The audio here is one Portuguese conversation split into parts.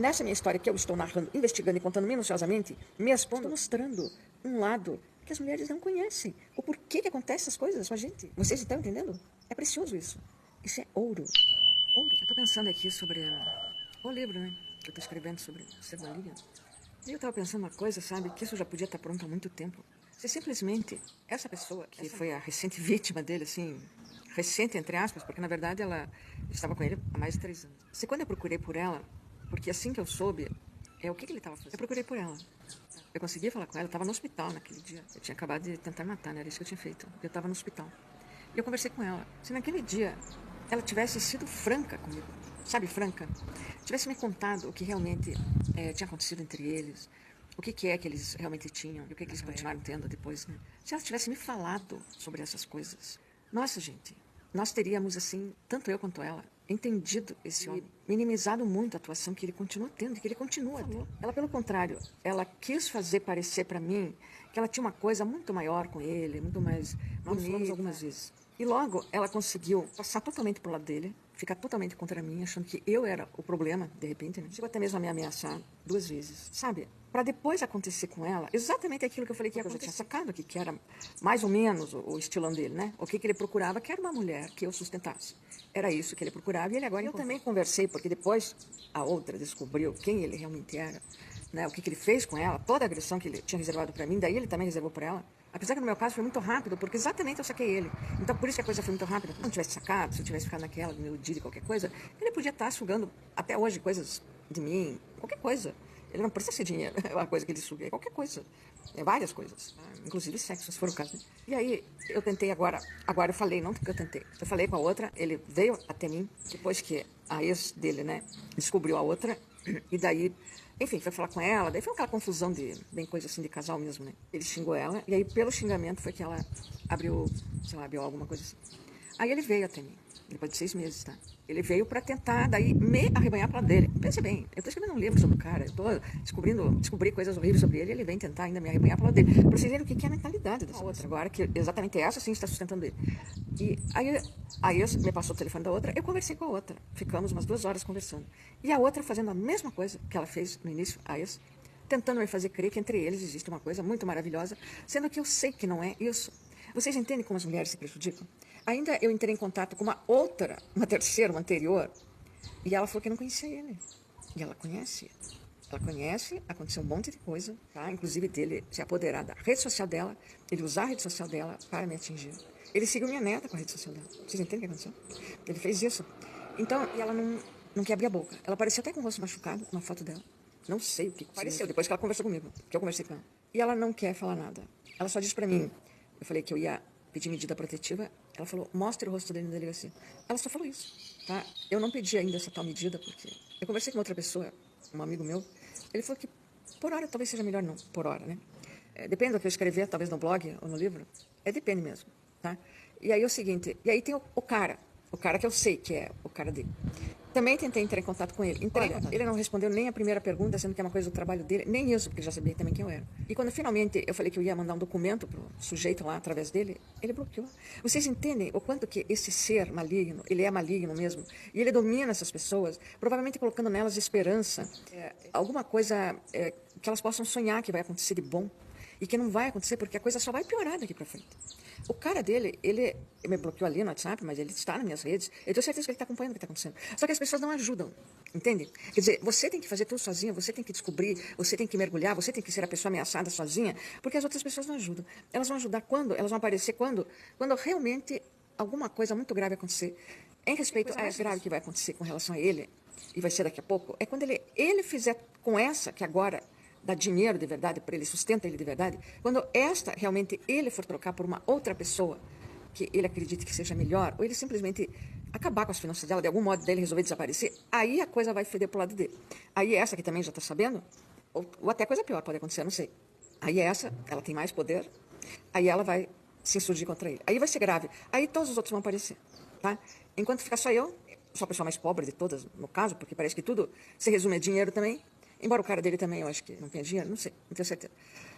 Nessa minha história que eu estou narrando, investigando e contando minuciosamente, me expondo, mostrando um lado que as mulheres não conhecem. O porquê que acontecem essas coisas com a gente. Vocês estão entendendo? É precioso isso. Isso é ouro. Ouro. Eu estou pensando aqui sobre o livro, né? Que eu estou escrevendo sobre ser maligno. E eu estava pensando uma coisa, sabe? Que isso já podia estar pronto há muito tempo. Se simplesmente essa pessoa, que foi a recente vítima dele, assim, recente entre aspas, porque na verdade ela estava com ele há mais de 3 anos. Se quando eu procurei por ela, porque assim que eu soube, o que ele estava fazendo, eu procurei por ela. Eu conseguia falar com ela, eu estava no hospital naquele dia. Eu tinha acabado de tentar matar, né? Era isso que eu tinha feito. Eu estava no hospital. E eu conversei com ela. Se naquele dia ela tivesse sido franca comigo, sabe, franca, tivesse me contado o que realmente tinha acontecido entre eles, o que é que eles realmente tinham e o que eles continuaram tendo depois, né? Se ela tivesse me falado sobre essas coisas, nossa, gente, nós teríamos, assim, tanto eu quanto ela, entendido esse homem, minimizado muito a atuação que ele continua tendo, que ele continua tendo. Ela, pelo contrário, ela quis fazer parecer para mim que ela tinha uma coisa muito maior com ele, muito mais... Nós falamos algumas vezes. E logo ela conseguiu passar totalmente pro lado dele, ficar totalmente contra mim, achando que eu era o problema, de repente, né? Chegou até mesmo a me ameaçar 2 vezes, sabe? Para depois acontecer com ela, exatamente aquilo que eu falei que ia acontecer. Eu já tinha sacado aqui, que era mais ou menos o estilão dele, né? O que ele procurava, que era uma mulher que eu sustentasse. Era isso que ele procurava e ele agora... Eu também conversei, porque depois a outra descobriu quem ele realmente era, né? O que ele fez com ela, toda a agressão que ele tinha reservado para mim, daí ele também reservou para ela. Apesar que no meu caso foi muito rápido, porque exatamente eu saquei ele. Então por isso que a coisa foi muito rápida. Se eu não tivesse sacado, se eu tivesse ficado naquela, meu dia de qualquer coisa, ele podia estar sugando até hoje coisas de mim, qualquer coisa. Ele não precisa ser dinheiro, é uma coisa que ele suga, é qualquer coisa. É várias coisas, inclusive sexo, se for o caso. E aí eu tentei agora eu falei, não porque eu tentei. Eu falei com a outra, ele veio até mim, depois que a ex dele, né, descobriu a outra, e daí... Enfim, foi falar com ela, daí foi aquela confusão de, bem coisa assim, de casal mesmo, né? Ele xingou ela, e aí pelo xingamento foi que ela abriu, sei lá, abriu alguma coisa assim. Aí ele veio até mim, depois de 6 meses, tá? Ele veio pra tentar, daí, me arrebanhar pro lado dele. Pense bem, eu tô escrevendo um livro sobre o cara, eu tô descobri coisas horríveis sobre ele, e ele vem tentar ainda me arrebanhar pro lado dele. Pra vocês verem o que é a mentalidade dessa outra agora, que exatamente essa sim está sustentando ele. E aí eu me passou o telefone da outra, eu conversei com a outra, ficamos umas 2 horas conversando. E a outra fazendo a mesma coisa que ela fez no início, a ex, tentando me fazer crer que entre eles existe uma coisa muito maravilhosa, sendo que eu sei que não é isso. Vocês entendem como as mulheres se prejudicam? Ainda eu entrei em contato com uma outra, uma terceira, uma anterior, e ela falou que não conhecia ele. E ela conhece. Ela conhece, aconteceu um monte de coisa, tá? Inclusive dele se apoderar da rede social dela, ele usar a rede social dela para me atingir. Ele seguiu minha neta com a rede social dela. Vocês entendem o que aconteceu? Ele fez isso. Então, e ela não quer abrir a boca. Ela parecia até com o rosto machucado, uma foto dela. Não sei o que pareceu, depois que ela conversou comigo, que eu conversei com ela. E ela não quer falar nada. Ela só disse pra mim, eu falei que eu ia pedir medida protetiva, ela falou, mostre o rosto dele na delegacia. Ela só falou isso, tá? Eu não pedi ainda essa tal medida, porque eu conversei com outra pessoa, um amigo meu, ele falou que por hora talvez seja melhor não, por hora, né? Depende do que eu escrever, talvez no blog ou no livro, depende mesmo, tá? E aí é o seguinte, e aí tem o cara que eu sei que é o cara dele. Também tentei entrar em contato com ele. Então, olha, ele não respondeu nem a primeira pergunta, sendo que é uma coisa do trabalho dele, nem isso, porque ele já sabia também quem eu era. E quando finalmente eu falei que eu ia mandar um documento pro sujeito lá através dele, ele bloqueou. Vocês entendem o quanto que esse ser maligno, ele é maligno mesmo, e ele domina essas pessoas, provavelmente colocando nelas esperança, alguma coisa que elas possam sonhar que vai acontecer de bom. E que não vai acontecer porque a coisa só vai piorar daqui pra frente. O cara dele, ele me bloqueou ali no WhatsApp, mas ele está nas minhas redes. Eu tenho certeza que ele está acompanhando o que está acontecendo. Só que as pessoas não ajudam, entende? Quer dizer, você tem que fazer tudo sozinha, você tem que descobrir, você tem que mergulhar, você tem que ser a pessoa ameaçada sozinha, porque as outras pessoas não ajudam. Elas vão ajudar quando? Elas vão aparecer quando? Quando realmente alguma coisa muito grave acontecer. Em respeito a grave que vai acontecer com relação a ele, e vai ser daqui a pouco, é quando ele fizer com essa, que agora dá dinheiro de verdade para ele, sustenta ele de verdade, quando esta realmente ele for trocar por uma outra pessoa que ele acredite que seja melhor, ou ele simplesmente acabar com as finanças dela, de algum modo dele resolver desaparecer, aí a coisa vai feder pro lado dele. Aí essa que também já está sabendo, ou até coisa pior pode acontecer, não sei. Aí essa, ela tem mais poder, aí ela vai se insurgir contra ele. Aí vai ser grave. Aí todos os outros vão aparecer, tá? Enquanto ficar só eu, sou a pessoa mais pobre de todas, no caso, porque parece que tudo se resume a dinheiro também. Embora o cara dele também, eu acho que não tenha dinheiro, não sei, não tenho certeza.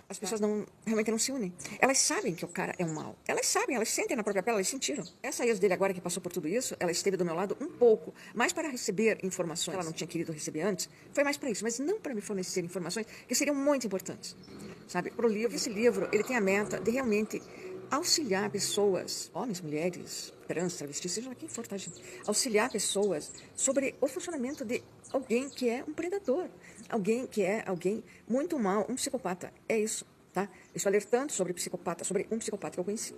As pessoas realmente não se unem. Elas sabem que o cara é um mal. Elas sabem, elas sentem na própria pele, elas sentiram. Essa ex dele agora que passou por tudo isso, ela esteve do meu lado um pouco, mais para receber informações que ela não tinha querido receber antes, foi mais para isso, mas não para me fornecer informações que seriam muito importantes, sabe? Para o livro, esse livro, ele tem a meta de realmente auxiliar pessoas, homens, mulheres, trans, travestis, seja quem for, tá, gente? Auxiliar pessoas sobre o funcionamento de alguém que é um predador, alguém que é alguém muito mal, um psicopata. É isso, tá? Eu estou alertando sobre psicopata, sobre um psicopata que eu conheci,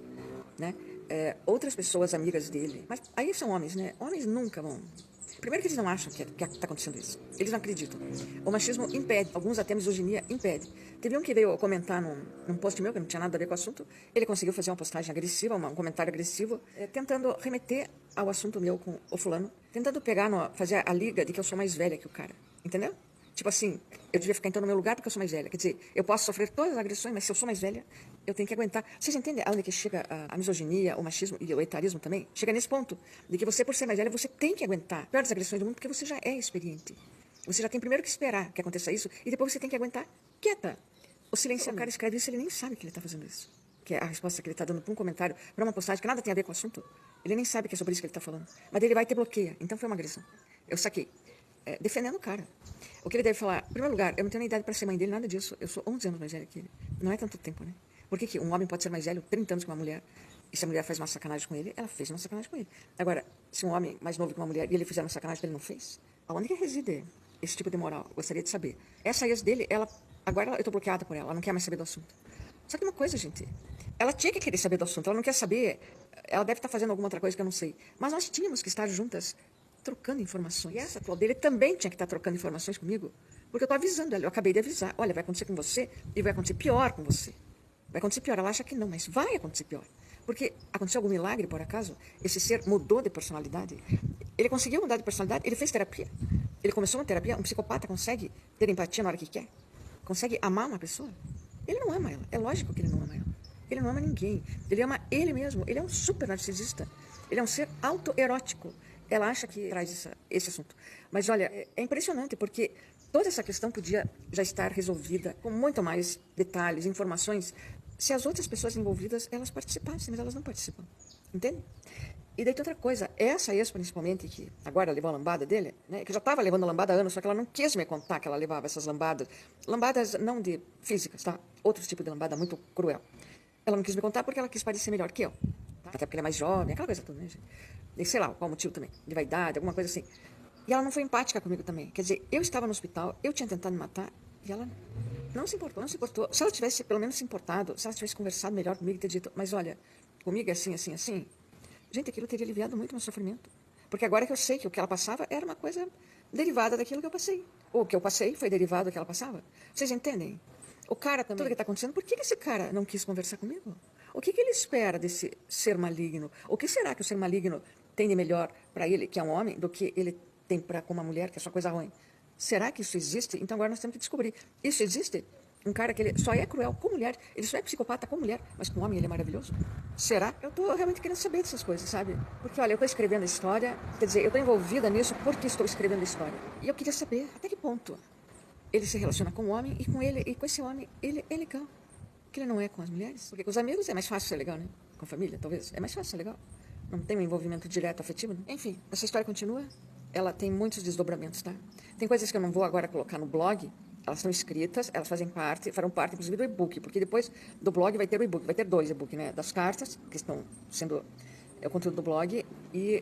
né? Outras pessoas amigas dele, mas aí são homens, né? Homens nunca vão. Primeiro que eles não acham que está acontecendo isso. Eles não acreditam. O machismo impede, alguns até a misoginia impede. Teve um que veio comentar num post meu, que não tinha nada a ver com o assunto, ele conseguiu fazer uma postagem agressiva, um comentário agressivo, tentando remeter ao assunto meu com o fulano, tentando fazer a liga de que eu sou mais velha que o cara, entendeu? Tipo assim, eu devia ficar então no meu lugar porque eu sou mais velha. Quer dizer, eu posso sofrer todas as agressões, mas se eu sou mais velha, eu tenho que aguentar. Vocês entendem aonde que chega a misoginia, o machismo e o etarismo também? Chega nesse ponto de que você, por ser mais velha, você tem que aguentar as piores agressões do mundo porque você já é experiente. Você já tem primeiro que esperar que aconteça isso e depois você tem que aguentar quieta. O silêncio, o cara escreve isso, ele nem sabe que ele está fazendo isso. Que é a resposta que ele está dando para um comentário, para uma postagem que nada tem a ver com o assunto. Ele nem sabe que é sobre isso que ele está falando. Mas ele vai ter bloqueia. Então foi uma agressão. Eu saquei. Defendendo o cara. O que ele deve falar? Em primeiro lugar, eu não tenho nem idade para ser mãe dele, nada disso. Eu sou 11 anos mais velha que ele. Não é tanto tempo, né? Por que um homem pode ser mais velho 30 anos que uma mulher? E se a mulher faz uma sacanagem com ele, ela fez uma sacanagem com ele. Agora, se um homem mais novo que uma mulher e ele fizer uma sacanagem que ele não fez, aonde que reside esse tipo de moral? Gostaria de saber. Essa ex dele, agora eu estou bloqueada por ela não quer mais saber do assunto. Só que uma coisa, gente, ela tinha que querer saber do assunto, ela não quer saber, ela deve estar fazendo alguma outra coisa que eu não sei. Mas nós tínhamos que estar juntas trocando informações. E essa atual dele também tinha que estar trocando informações comigo, porque eu estou avisando ela, eu acabei de avisar, olha, vai acontecer com você e vai acontecer pior com você. Vai acontecer pior, ela acha que não, mas vai acontecer pior. Porque aconteceu algum milagre, por acaso? Esse ser mudou de personalidade? Ele conseguiu mudar de personalidade? Ele fez terapia? Ele começou uma terapia? Um psicopata consegue ter empatia na hora que quer? Consegue amar uma pessoa? Ele não ama ela, é lógico que ele não ama ela. Ele não ama ninguém, ele ama ele mesmo, ele é um super narcisista. Ele é um ser autoerótico. Ela acha que traz esse assunto. Mas olha, é impressionante porque toda essa questão podia já estar resolvida com muito mais detalhes, informações, se as outras pessoas envolvidas, elas participassem, mas elas não participam. Entende? E daí tem outra coisa, essa ex principalmente, que agora levou a lambada dele, né, que já estava levando a lambada há anos, só que ela não quis me contar que ela levava essas lambadas. Lambadas não de físicas, tá? Outro tipo de lambada muito cruel. Ela não quis me contar porque ela quis parecer melhor que eu. Tá? Até porque ela é mais jovem, aquela coisa toda, né, gente? E sei lá, qual motivo também, de vaidade, alguma coisa assim. E ela não foi empática comigo também. Quer dizer, eu estava no hospital, eu tinha tentado me matar, e ela não se importou, não se importou. Se ela tivesse pelo menos se importado, se ela tivesse conversado melhor comigo e ter dito, mas olha, comigo é assim, assim, assim, gente, aquilo teria aliviado muito meu sofrimento. Porque agora que eu sei que o que ela passava era uma coisa derivada daquilo que eu passei. Ou o que eu passei foi derivado do que ela passava. Vocês entendem? O cara também, tudo que está acontecendo, por que esse cara não quis conversar comigo? O que ele espera desse ser maligno? O que será que o ser maligno tem de melhor para ele, que é um homem, do que ele tem para com uma mulher, que é só coisa ruim? Será que isso existe? Então agora nós temos que descobrir. Isso existe? Um cara que ele só é cruel com mulher, ele só é psicopata com mulher, mas com homem ele é maravilhoso? Será? Eu estou realmente querendo saber dessas coisas, sabe? Porque, olha, eu estou escrevendo a história, quer dizer, eu estou envolvida nisso porque estou escrevendo a história. E eu queria saber até que ponto ele se relaciona com o homem e com ele, e com esse homem, ele é legal. Que ele não é com as mulheres. Porque com os amigos é mais fácil ser legal, né? Com a família, talvez. É mais fácil ser legal. Não tem um envolvimento direto afetivo, né? Enfim, essa história continua. Ela tem muitos desdobramentos, tá? Tem coisas que eu não vou agora colocar no blog. Elas estão escritas, elas farão parte, inclusive, do e-book. Porque depois do blog vai ter o e-book. Vai ter 2 e-books, né? Das cartas, que estão sendo o conteúdo do blog, e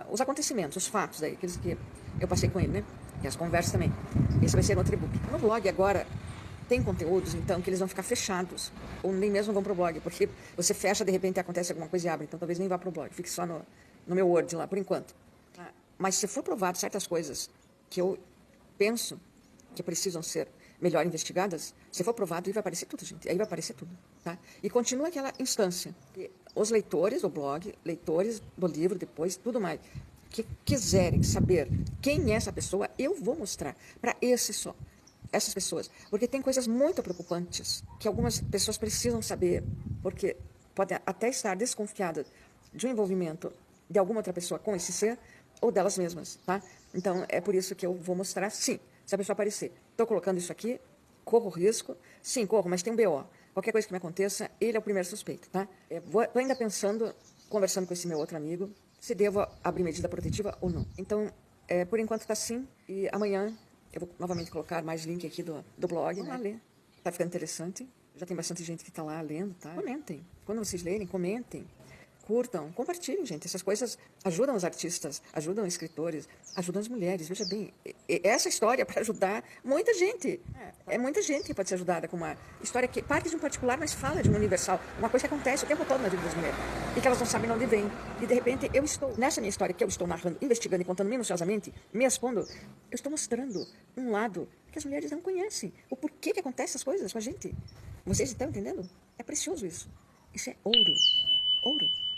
os acontecimentos, os fatos aí, aqueles que eu passei com ele, né? E as conversas também. Esse vai ser outro e-book. No blog agora tem conteúdos, então, que eles vão ficar fechados, ou nem mesmo vão para o blog, porque você fecha, de repente acontece alguma coisa e abre, então talvez nem vá para o blog, fique só no meu Word lá, por enquanto. Mas se for provado certas coisas que eu penso que precisam ser melhor investigadas, se for provado, aí vai aparecer tudo, gente, aí vai aparecer tudo, tá? E continua aquela instância, que os leitores do blog, leitores do livro depois, tudo mais, que quiserem saber quem é essa pessoa, eu vou mostrar para essas pessoas, porque tem coisas muito preocupantes que algumas pessoas precisam saber, porque podem até estar desconfiadas de um envolvimento de alguma outra pessoa com esse ser ou delas mesmas, tá? Então, é por isso que eu vou mostrar, sim, se a pessoa aparecer. Estou colocando isso aqui Corro risco? Sim, corro, mas tem um BO. Qualquer coisa que me aconteça, ele é o primeiro suspeito, tá? Tô ainda pensando, conversando com esse meu outro amigo, se devo abrir medida protetiva ou não. Então, por enquanto tá assim, e amanhã eu vou novamente colocar mais link aqui do blog, vamos lá ler. Tá ficando interessante. Já tem bastante gente que tá lá lendo, tá? Comentem. Quando vocês lerem, comentem. Curtam, compartilhem, gente. Essas coisas ajudam os artistas, ajudam os escritores, ajudam as mulheres. Veja bem, essa história é para ajudar muita gente. É muita gente que pode ser ajudada com uma história que parte de um particular, mas fala de um universal. Uma coisa que acontece o tempo todo na vida das mulheres. E que elas não sabem de onde vem. E de repente eu estou, nessa minha história que eu estou narrando, investigando e contando minuciosamente, me expondo, eu estou mostrando um lado que as mulheres não conhecem. O porquê que acontecem essas coisas com a gente. Vocês estão entendendo? É precioso isso. Isso é ouro. Ouro.